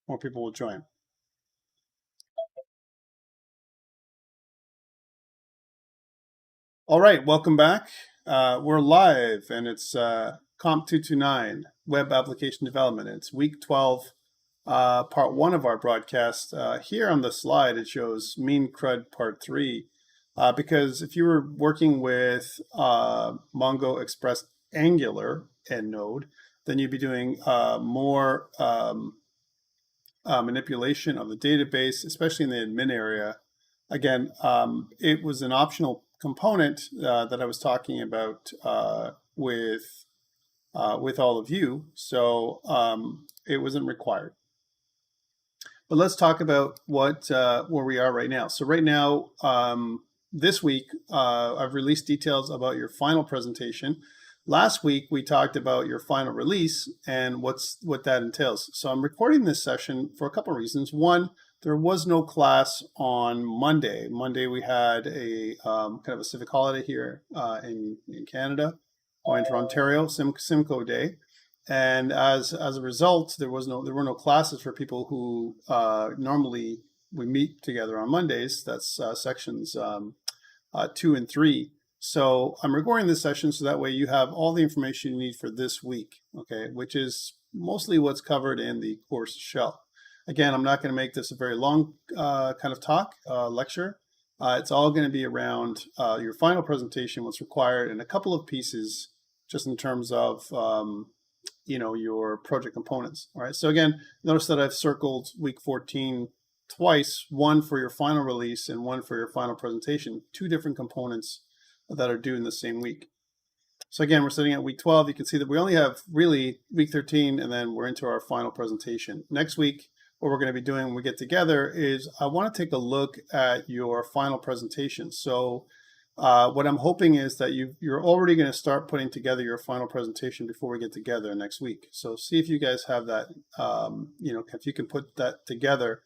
more people will join. All right, welcome back. We're live, and it's Comp 229, Web Application Development. It's week 12, part 1 of our broadcast. Here on the slide, it shows Mean CRUD part 3, because if you were working with Mongo Express Angular and Node, then you'd be doing more manipulation of the database, especially in the admin area. Again, it was an optional component that I was talking about with all of you, so it wasn't required. But let's talk about where we are right now. So right now, this week, I've released details about your final presentation. Last week, we talked about your final release and what that entails. So I'm recording this session for a couple of reasons. One, there was no class on Monday. Monday, we had a kind of a civic holiday here in Canada, or in Ontario, Simcoe Day. And as a result, there were no classes for people who normally we meet together on Mondays. That's sections 2 and 3. So I'm recording this session so that way you have all the information you need for this week, okay, which is mostly what's covered in the course shell. Again, I'm not going to make this a very long kind of talk, lecture. It's all going to be around your final presentation, what's required, and a couple of pieces just in terms of your project components. All right, so again, notice that I've circled week 14 twice, one for your final release and one for your final presentation, 2 different components that are due in the same week. So again, we're sitting at week 12. You can see that we only have really week 13, and then we're into our final presentation. Next week, what we're going to be doing when we get together is I want to take a look at your final presentation. So what I'm hoping is that you're already going to start putting together your final presentation before we get together next week. So see if you guys have that, if you can put that together.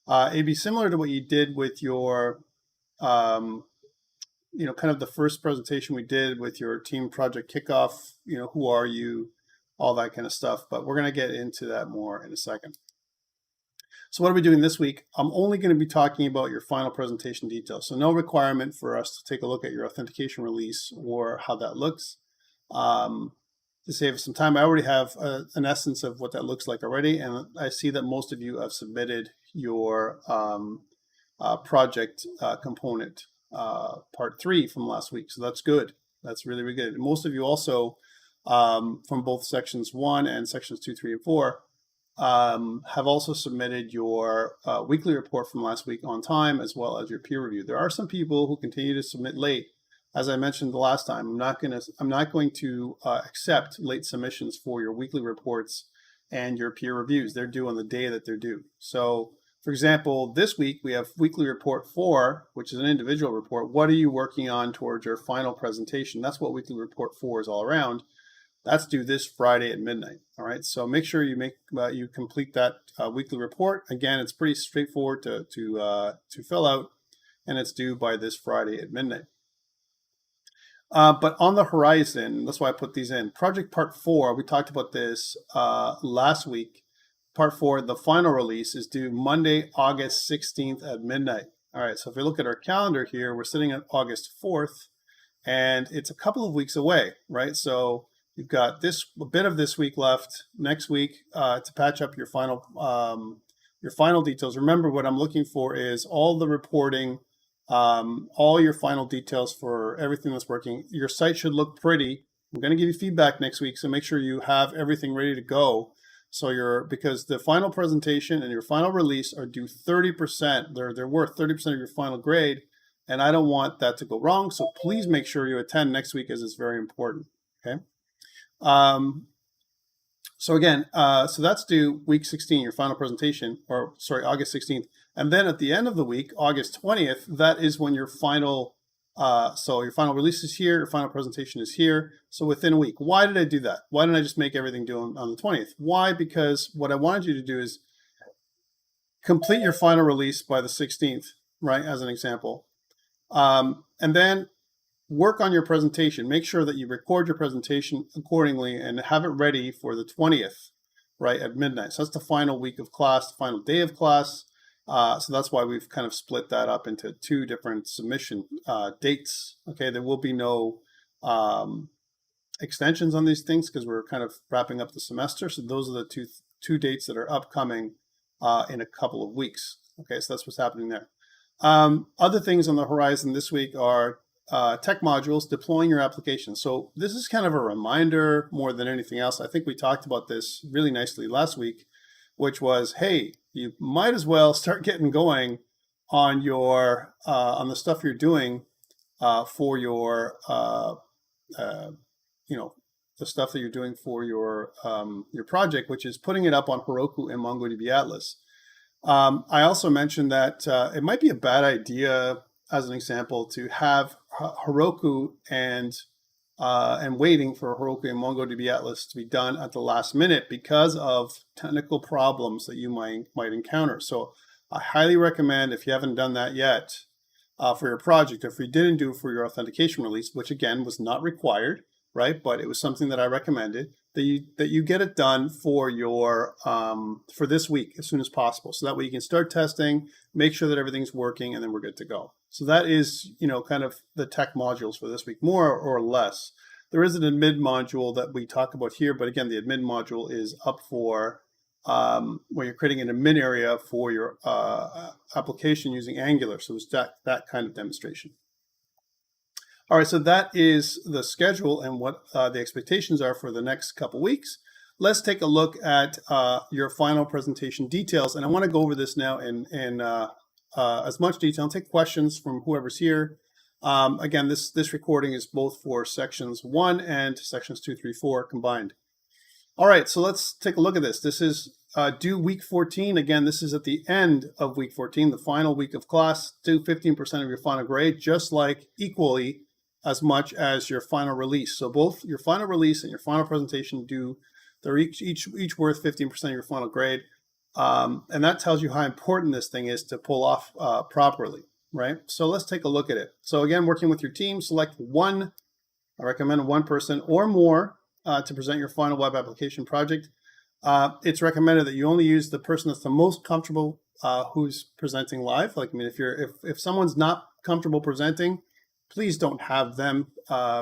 It'd be similar to what you did with your kind of the first presentation we did with your team project kickoff, who are you, all that kind of stuff. But we're going to get into that more in a second. So what are we doing this week? I'm only going to be talking about your final presentation details. So no requirement for us to take a look at your authentication release or how that looks. To save some time, I already have an essence of what that looks like already. And I see that most of you have submitted your project component part 3 from last week. So that's good. That's really, really good. And most of you also from both sections 1 and sections 2, 3, and 4 have also submitted your weekly report from last week on time, as well as your peer review. There are some people who continue to submit late. As I mentioned the last time, I'm not going to accept late submissions for your weekly reports and your peer reviews. They're due on the day that they're due. So for example, this week we have weekly report 4, which is an individual report. What are you working on towards your final presentation? That's what weekly report 4 is all around. That's due this Friday at midnight. All right, so make sure you complete that weekly report. Again, it's pretty straightforward to fill out, and it's due by this Friday at midnight. But on the horizon, that's why I put these in. Project Part 4, we talked about this last week. Part 4, the final release, is due Monday, August 16th at midnight. All right, so if we look at our calendar here, we're sitting at August 4th, and it's a couple of weeks away, right? So you've got a bit of this week left. Next week to patch up your final details. Remember, what I'm looking for is all the reporting, all your final details for everything that's working. Your site should look pretty. I'm going to give you feedback next week, so make sure you have everything ready to go. So because the final presentation and your final release are due 30%. They're worth 30% of your final grade, and I don't want that to go wrong. So please make sure you attend next week, as it's very important. Okay. So again, so that's due week 16, your final presentation, or sorry, August 16th. And then at the end of the week, August 20th, that is when your final, so your final release is here, your final presentation is here. So within a week. Why did I do that? Why didn't I just make everything due on the 20th? Why? Because what I wanted you to do is complete your final release by the 16th, right, as an example. And then work on your presentation. Make sure that you record your presentation accordingly and have it ready for the 20th. right, at midnight. So that's the final week of class, the final day of class. So that's why we've kind of split that up into two different submission dates. Okay, there will be no extensions on these things because we're kind of wrapping up the semester. So those are the two dates that are upcoming in a couple of weeks. Okay, so that's what's happening there. Other things on the horizon this week are tech modules, deploying your application. So this is kind of a reminder more than anything else. I think we talked about this really nicely last week, which was, hey, you might as well start getting going on your on the stuff you're doing for your the stuff that you're doing for your project, which is putting it up on Heroku and MongoDB Atlas. I also mentioned that it might be a bad idea, as an example, to have Heroku and waiting for Heroku and MongoDB Atlas to be done at the last minute because of technical problems that you might encounter. So I highly recommend, if you haven't done that yet for your project, if you didn't do it for your authentication release, which again was not required, right? But it was something that I recommended, that you get it done for your for this week as soon as possible, so that way you can start testing, make sure that everything's working, and then we're good to go. So that is, kind of the tech modules for this week, more or less. There is an admin module that we talk about here, but again, the admin module is up for when you're creating an admin area for your application using Angular. So it's that kind of demonstration. All right, so that is the schedule and what the expectations are for the next couple weeks. Let's take a look at your final presentation details. And I want to go over this now in as much detail and take questions from whoever's here. Again, this recording is both for sections 1 and sections 2, 3, 4 combined. All right, so let's take a look at this. This is due week 14. Again, this is at the end of week 14, the final week of class. Do 15% of your final grade, just like equally as much as your final release. So both your final release and your final presentation they're each worth 15% of your final grade. And that tells you how important this thing is to pull off properly, right? So let's take a look at it. So again, working with your team, select one, I recommend one person or more to present your final web application project. It's recommended that you only use the person that's the most comfortable who's presenting live. Like, I mean, if someone's not comfortable presenting, please don't have them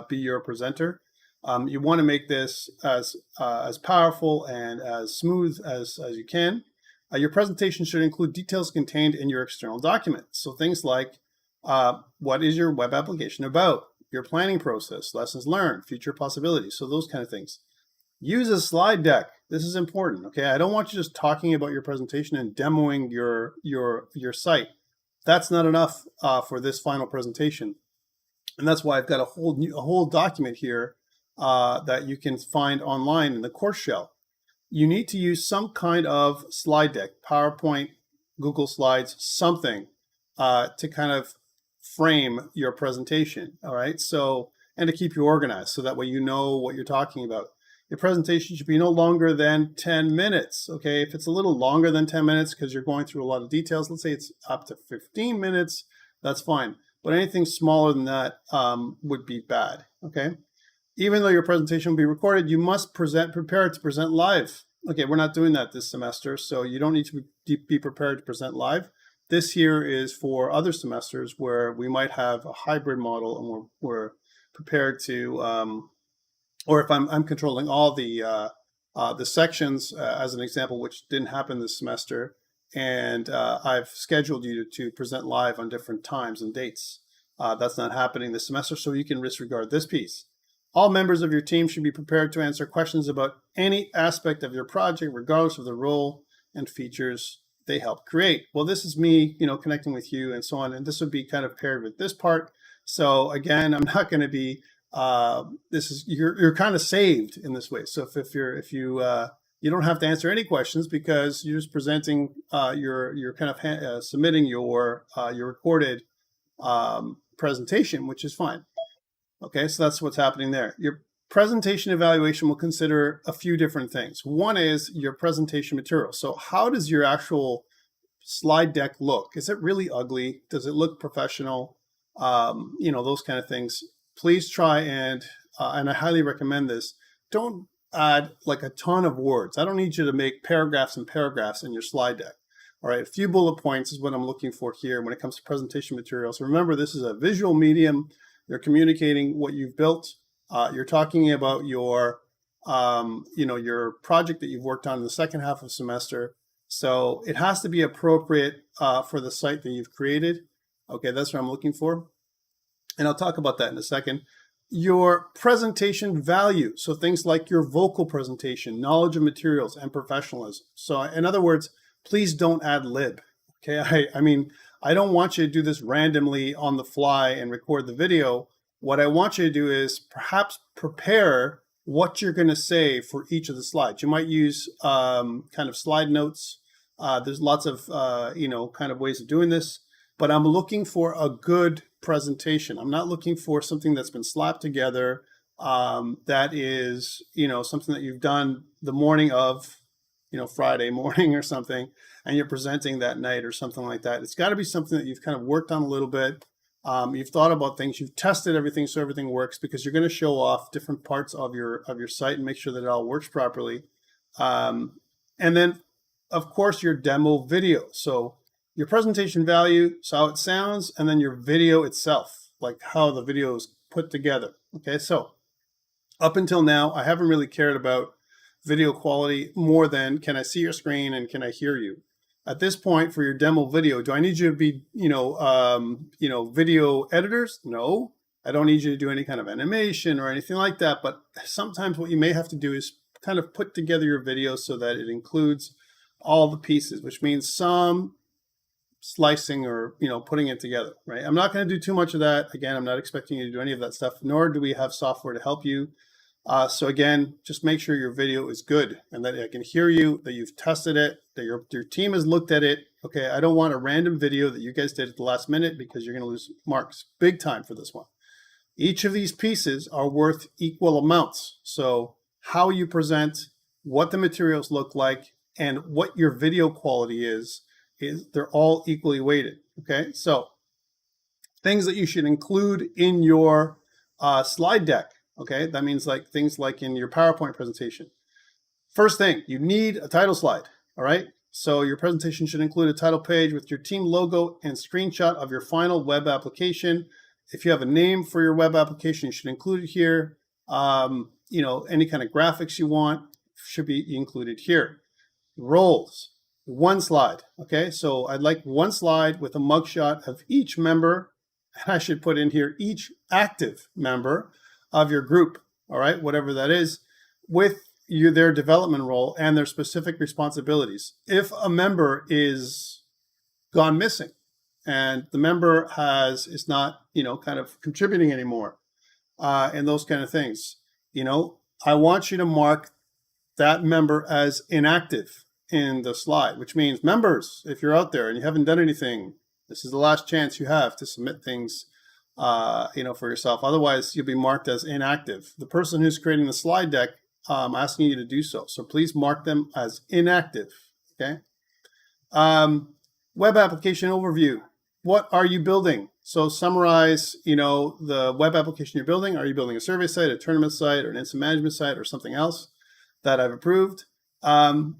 be your presenter. You want to make this as powerful and as smooth as you can. Your presentation should include details contained in your external document. So things like what is your web application about, your planning process, lessons learned, future possibilities. So those kind of things. Use a slide deck. This is important. Okay, I don't want you just talking about your presentation and demoing your site. That's not enough for this final presentation. And that's why I've got a whole document here that you can find online in the course shell. You need to use some kind of slide deck, PowerPoint, Google Slides, something to kind of frame your presentation. All right. So, and to keep you organized so that way you know what you're talking about. Your presentation should be no longer than 10 minutes. Okay. If it's a little longer than 10 minutes because you're going through a lot of details, let's say it's up to 15 minutes, that's fine. But anything smaller than that would be bad, okay? Even though your presentation will be recorded, you must prepare to present live. Okay, we're not doing that this semester, so you don't need to be prepared to present live. This here is for other semesters where we might have a hybrid model and we're prepared to, or if I'm controlling all the sections, as an example, which didn't happen this semester, and I've scheduled you to present live on different times and dates. That's not happening this semester, so you can disregard this piece. All members of your team should be prepared to answer questions about any aspect of your project, regardless of the role and features they help create. Well, this is me, connecting with you and so on, and this would be kind of paired with this part. So again, I'm not going to be. You're kind of saved in this way. So if you don't have to answer any questions because you're just presenting, you're kind of submitting your recorded presentation, which is fine. Okay, so that's what's happening there. Your presentation evaluation will consider a few different things. One is your presentation material. So how does your actual slide deck look? Is it really ugly? Does it look professional? Those kind of things. Please try and I highly recommend this. Don't add like a ton of words. I don't need you to make paragraphs and paragraphs in your slide deck. All right, a few bullet points is what I'm looking for here when it comes to presentation materials. So remember, this is a visual medium. You're communicating what you've built. You're talking about your, your project that you've worked on in the second half of the semester. So it has to be appropriate for the site that you've created. Okay, that's what I'm looking for. And I'll talk about that in a second. Your presentation value. So things like your vocal presentation, knowledge of materials, and professionalism. So in other words, please don't ad lib. Okay, I mean, I don't want you to do this randomly on the fly and record the video. What I want you to do is perhaps prepare what you're going to say for each of the slides. You might use kind of slide notes. There's lots of, kind of ways of doing this, but I'm looking for a good presentation. I'm not looking for something that's been slapped together that is, something that you've done the morning of, Friday morning or something, and you're presenting that night or something like that. It's got to be something that you've kind of worked on a little bit. You've thought about things, you've tested everything so everything works, because you're going to show off different parts of your site and make sure that it all works properly. And then, of course, your demo video. So your presentation value, so how it sounds, and then your video itself, like how the video is put together. Okay, so up until now, I haven't really cared about video quality more than can I see your screen and can I hear you. At this point, for your demo video, do I need you to be, video editors? No, I don't need you to do any kind of animation or anything like that. But sometimes what you may have to do is kind of put together your video so that it includes all the pieces, which means some slicing or, putting it together, right? I'm not going to do too much of that. Again, I'm not expecting you to do any of that stuff, nor do we have software to help you. So again, just make sure your video is good and that I can hear you, that you've tested it, that your team has looked at it. Okay, I don't want a random video that you guys did at the last minute, because you're going to lose marks big time for this one. Each of these pieces are worth equal amounts. So how you present, what the materials look like, and what your video quality is they're all equally weighted. Okay, so things that you should include in your slide deck. Okay, that means like things like in your PowerPoint presentation. First thing, you need a title slide. All right, so your presentation should include a title page with your team logo and screenshot of your final web application. If you have a name for your web application, you should include it here. Any kind of graphics you want should be included here. Roles, one slide. Okay, so I'd like one slide with a mugshot of each member, and I should put in here each active member of your group, all right, whatever that is, with their development role and their specific responsibilities. If a member is gone missing and the member is not, kind of contributing anymore, and those kind of things, I want you to mark that member as inactive in the slide, which means members, if you're out there and you haven't done anything, this is the last chance you have to submit things for yourself. Otherwise, you'll be marked as inactive. The person who's creating the slide deck, asking you to do so. So please mark them as inactive. Okay. Web application overview. What are you building? So summarize, the web application you're building. Are you building a survey site, a tournament site, or an incident management site, or something else that I've approved? And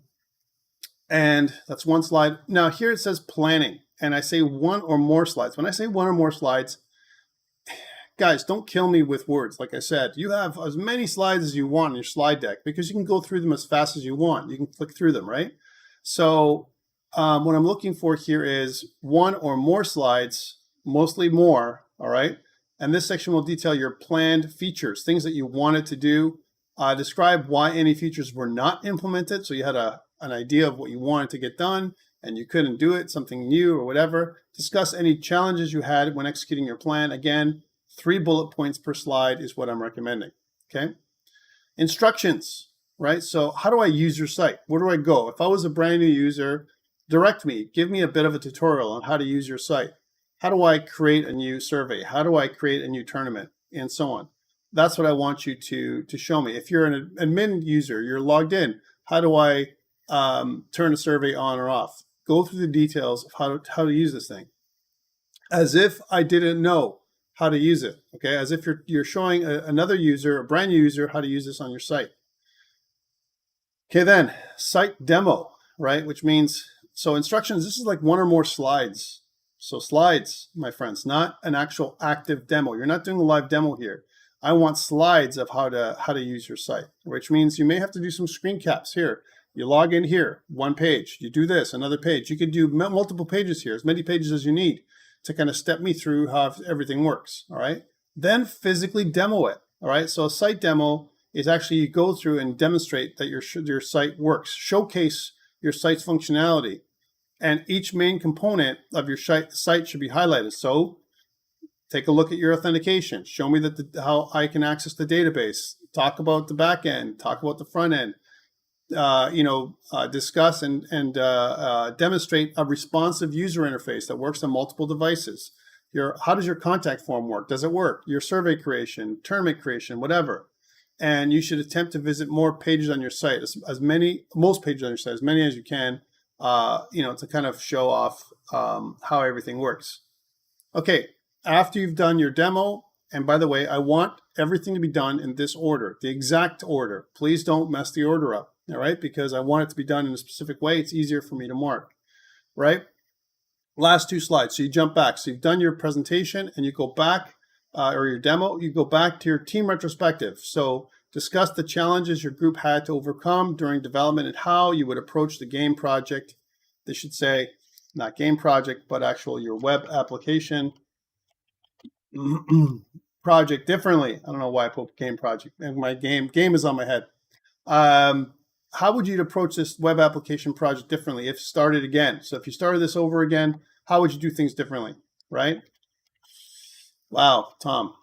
that's one slide. Now here it says planning, and I say one or more slides. When I say one or more slides, guys, don't kill me with words. Like I said, you have as many slides as you want in your slide deck, because you can go through them as fast as you want. You can click through them, right? So what I'm looking for here is one or more slides, mostly more, all right? And this section will detail your planned features, things that you wanted to do. Describe why any features were not implemented. So you had an idea of what you wanted to get done and you couldn't do it, something new or whatever. Discuss any challenges you had when executing your plan. Again, 3 bullet points per slide is what I'm recommending, okay? Instructions, right? So how do I use your site? Where do I go? If I was a brand new user, direct me, give me a bit of a tutorial on how to use your site. How do I create a new survey? How do I create a new tournament? And so on. That's what I want you to show me. If you're an admin user, you're logged in, how do I turn a survey on or off? Go through the details of how to use this thing. As if I didn't know how to use it, okay? As if you're showing another user, a brand new user, how to use this on your site. Okay, then site demo, right? Which means, so instructions, this is like one or more slides. So slides, my friends, not an actual active demo. You're not doing a live demo here. I want slides of how to use your site, which means you may have to do some screen caps here. You log in here, one page. You do this, another page. You could do multiple pages here, as many pages as you need to kind of step me through how everything works, all right? Then physically demo it, all right? So a site demo is actually you go through and demonstrate that your site works, showcase your site's functionality, and each main component of your site should be highlighted. So take a look at your authentication. Show me how I can access the database. Talk about the back end. Talk about the front end. Discuss and demonstrate a responsive user interface that works on multiple devices. How does your contact form work? Does it work? Your survey creation, tournament creation, whatever. And you should attempt to visit more pages on your site, most pages on your site, as many as you can, to kind of show off how everything works. Okay, after you've done your demo, and by the way, I want everything to be done in this order, the exact order. Please don't mess the order up, all right? Because I want it to be done in a specific way. It's easier for me to mark, right? Last two slides. So you jump back. So you've done your presentation and you go back, or your demo, you go back to your team retrospective. So discuss the challenges your group had to overcome during development and how you would approach the game project. They should say, not game project, but actual your web application project differently. I don't know why I put game project. And my game is on my head. How would you approach this web application project differently if started again? So if you started this over again, how would you do things differently, right? Wow, Tom.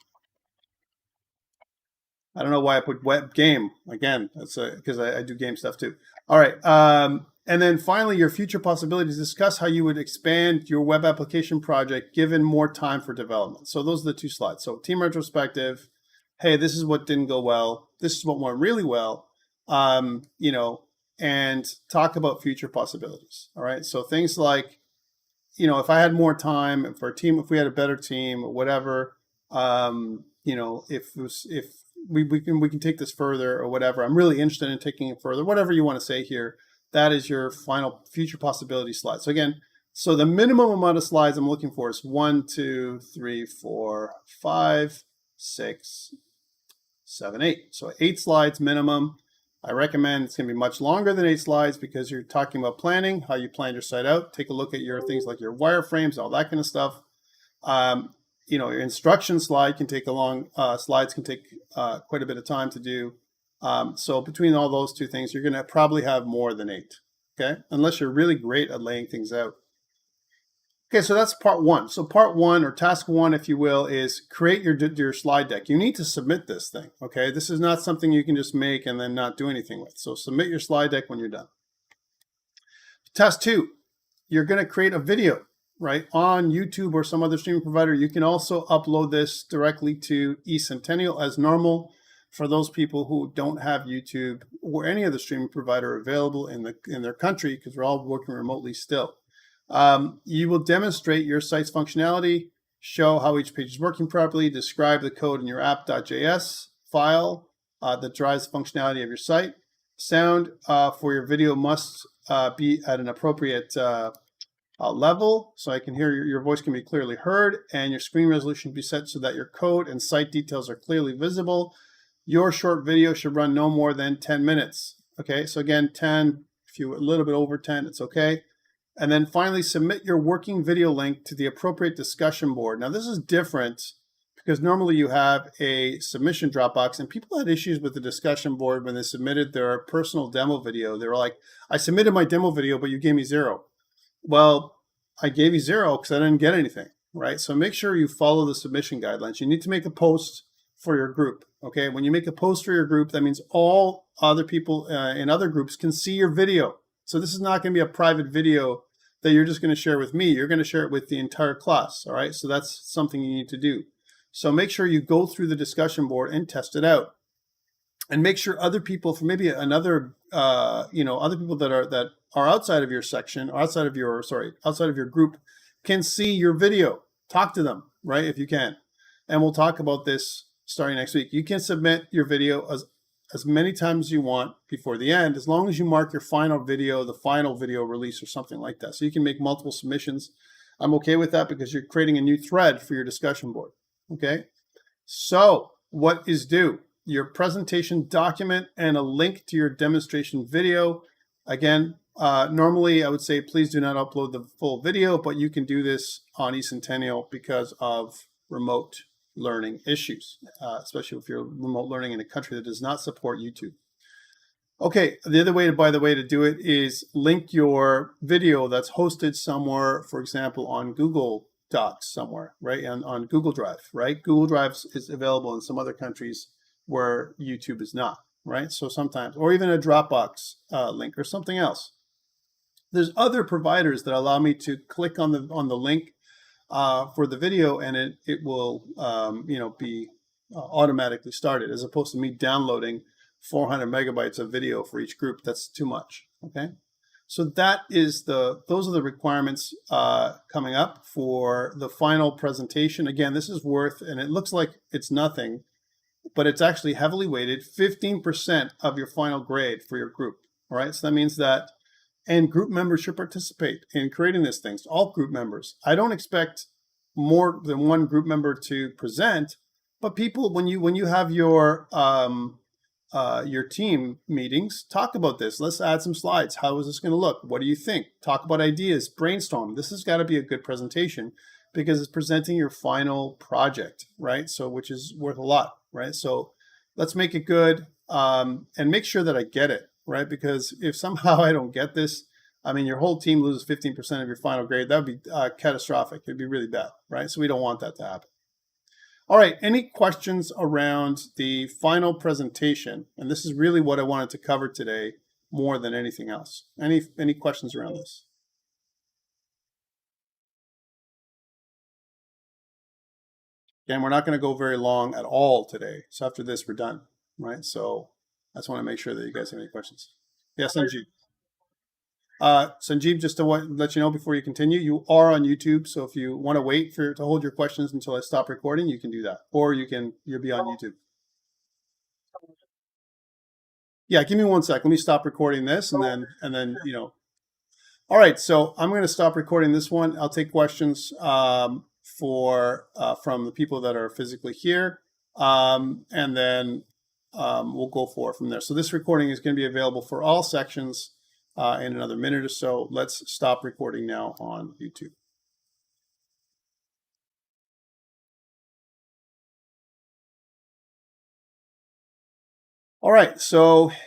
I don't know why I put web game again. That's because I do game stuff too. All right. And then finally, your future possibilities. Discuss how you would expand your web application project given more time for development. So those are the two slides. So team retrospective. Hey, this is what didn't go well. This is what went really well. And talk about future possibilities. All right. So things like, if I had more time, if we had a better team or whatever, if we can take this further or whatever. I'm really interested in taking it further. Whatever you want to say here, that is your final future possibility slide. So again, the minimum amount of slides I'm looking for is 1, 2, 3, 4, 5, 6, 7, 8. So 8 slides minimum. I recommend it's going to be much longer than 8 slides because you're talking about planning, how you plan your site out. Take a look at your things like your wireframes, all that kind of stuff. Your instruction slide can take slides can take quite a bit of time to do. So between all those two things, you're going to probably have more than 8, okay? Unless you're really great at laying things out. Okay, so that's part 1. So part 1, or task 1, if you will, is create your slide deck. You need to submit this thing, okay? This is not something you can just make and then not do anything with. So submit your slide deck when you're done. Task 2, you're going to create a video, right, on YouTube or some other streaming provider. You can also upload this directly to eCentennial as normal for those people who don't have YouTube or any other streaming provider available in their country, because we're all working remotely still. You will demonstrate your site's functionality, show how each page is working properly, describe the code in your app.js file that drives the functionality of your site. Sound for your video must be at an appropriate level, so I can hear your voice can be clearly heard, and your screen resolution be set so that your code and site details are clearly visible. Your short video should run no more than 10 minutes. Okay, so again, 10, if you're a little bit over 10, it's okay. And then finally, submit your working video link to the appropriate discussion board. Now, this is different because normally you have a submission Dropbox, and people had issues with the discussion board when they submitted their personal demo video. They were like, I submitted my demo video, but you gave me 0. Well, I gave you 0 because I didn't get anything, right? So make sure you follow the submission guidelines. You need to make a post for your group, okay? When you make a post for your group, that means all other people in other groups can see your video. So this is not going to be a private video that you're just going to share with me. You're going to share it with the entire class, all right? So that's something you need to do. So make sure you go through the discussion board and test it out. And make sure other people from maybe other people that are outside of your section, or outside of your group, can see your video. Talk to them, right, if you can. And we'll talk about this starting next week. You can submit your video as many times as you want before the end, as long as you mark your final video, the final video release or something like that. So you can make multiple submissions. I'm okay with that because you're creating a new thread for your discussion board, okay? So what is due? Your presentation document and a link to your demonstration video. Again, normally I would say please do not upload the full video, but you can do this on eCentennial because of remote learning issues, especially if you're remote learning in a country that does not support YouTube. Okay, the other way, by the way, to do it is link your video that's hosted somewhere, for example, on Google Docs somewhere, right? On Google Drive, right? Google Drive is available in some other countries where YouTube is not, right? So sometimes, or even a Dropbox link or something else. There's other providers that allow me to click on the link for the video, and it will be automatically started, as opposed to me downloading 400 megabytes of video for each group. That's too much. Okay, so those are the requirements coming up for the final presentation. Again, this is worth, and it looks like it's nothing, but it's actually heavily weighted, 15% of your final grade for your group. All right, so that means that. And group members should participate in creating these things, all group members. I don't expect more than one group member to present, but people, when you have your team meetings, talk about this. Let's add some slides. How is this going to look? What do you think? Talk about ideas, brainstorm. This has got to be a good presentation because it's presenting your final project, right? So, which is worth a lot, right? So let's make it good and make sure that I get it. Right? Because if somehow I don't get this, I mean, your whole team loses 15% of your final grade. That would be catastrophic. It'd be really bad, right? So we don't want that to happen. All right, any questions around the final presentation? And this is really what I wanted to cover today more than anything else. Any questions around this? Again, we're not going to go very long at all today. So after this, we're done, right? So I just want to make sure that you guys have any questions. Yes, Sanjeev. Sanjeev, just to let you know before you continue, you are on YouTube. So if you want to wait to hold your questions until I stop recording, you can do that. Or you'll be on YouTube. Yeah, give me 1 sec. Let me stop recording this and then. All right, so I'm going to stop recording this one. I'll take questions from the people that are physically here, and then we'll go from there. So this recording is going to be available for all sections in another minute or so. Let's stop recording now on YouTube. All right, so